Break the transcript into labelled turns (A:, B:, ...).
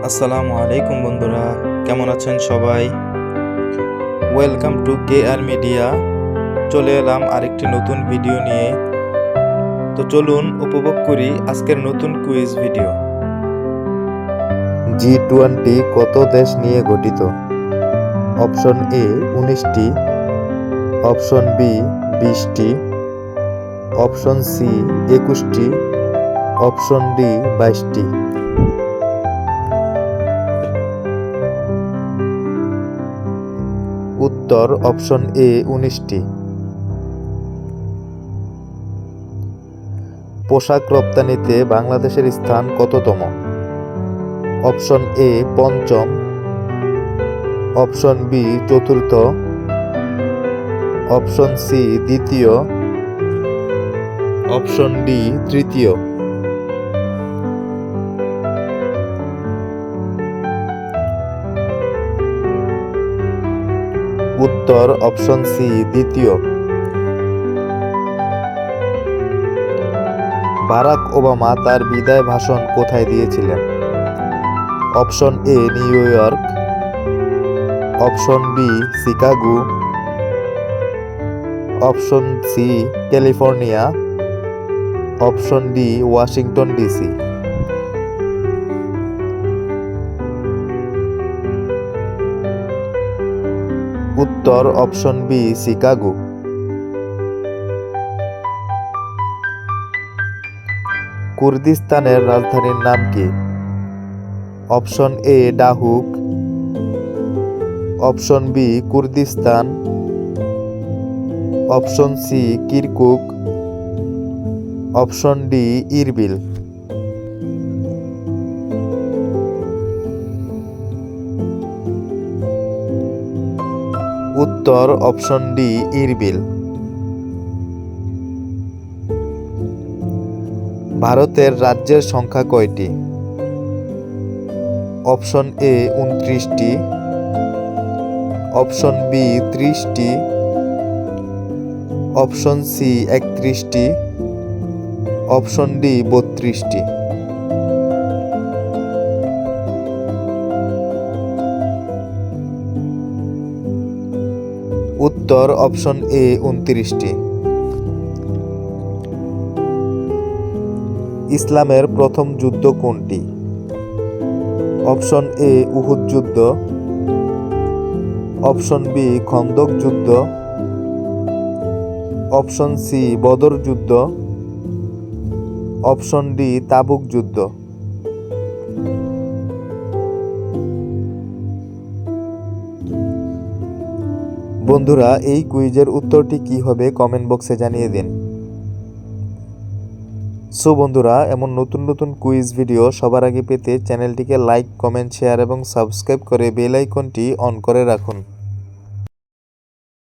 A: আসসালামু আলাইকুম বন্ধুরা, কেমন আছেন সবাই? Welcome to KR media. চলে এলাম আরেকটি নতুন ভিডিও নিয়ে। তো চলুন উপভোগ করি আজকের নতুন কুইজ ভিডিও।
B: G20 কত দেশ নিয়ে গঠিত? অপশন এ 19টি, অপশন বি 20টি, অপশন সি 21টি, অপশন ডি 22টি। উত্তর অপশন এ 19টি। পোশাক রপ্তানিতে বাংলাদেশের স্থান কততম? অপশন এ পঞ্চম, অপশন বি চতুর্থ, অপশন সি দ্বিতীয়, অপশন ডি তৃতীয়। উত্তর অপশন সি দ্বিতীয়। বারাক ওবামা তার বিদায় ভাষণ কোথায় দিয়েছিলেন? Option A New York, option B Chicago, option C California, option D Washington DC. উত্তর অপশন বি শিকাগো। কুর্দিস্তানের রাজধানীর নাম কি? Option A Duhok, option B Kurdistan, option C Kirkuk, option D Erbil. উত্তর অপশন ডি ইরবিল। ভারতের রাজ্যের সংখ্যা কয়টি? অপশন এ 29টি, অপশন বি 30টি, অপশন সি 31টি, অপশন ডি 32টি। উত্তর অপশন এ 29টি। ইসলামের প্রথম যুদ্ধ কোনটি? অপশন এ উহুদ যুদ্ধ, অপশন বি খন্দক যুদ্ধ, অপশন সি বদর যুদ্ধ, অপশন ডি তাবুক যুদ্ধ। বন্ধুরা, এই কুইজের উত্তরটি কি হবে কমেন্ট বক্সে জানিয়ে দিন। সো বন্ধুরা, এমন নতুন নতুন কুইজ ভিডিও সবার আগে পেতে চ্যানেলটিকে লাইক, কমেন্ট, শেয়ার এবং সাবস্ক্রাইব করে বেল আইকনটি অন করে রাখুন।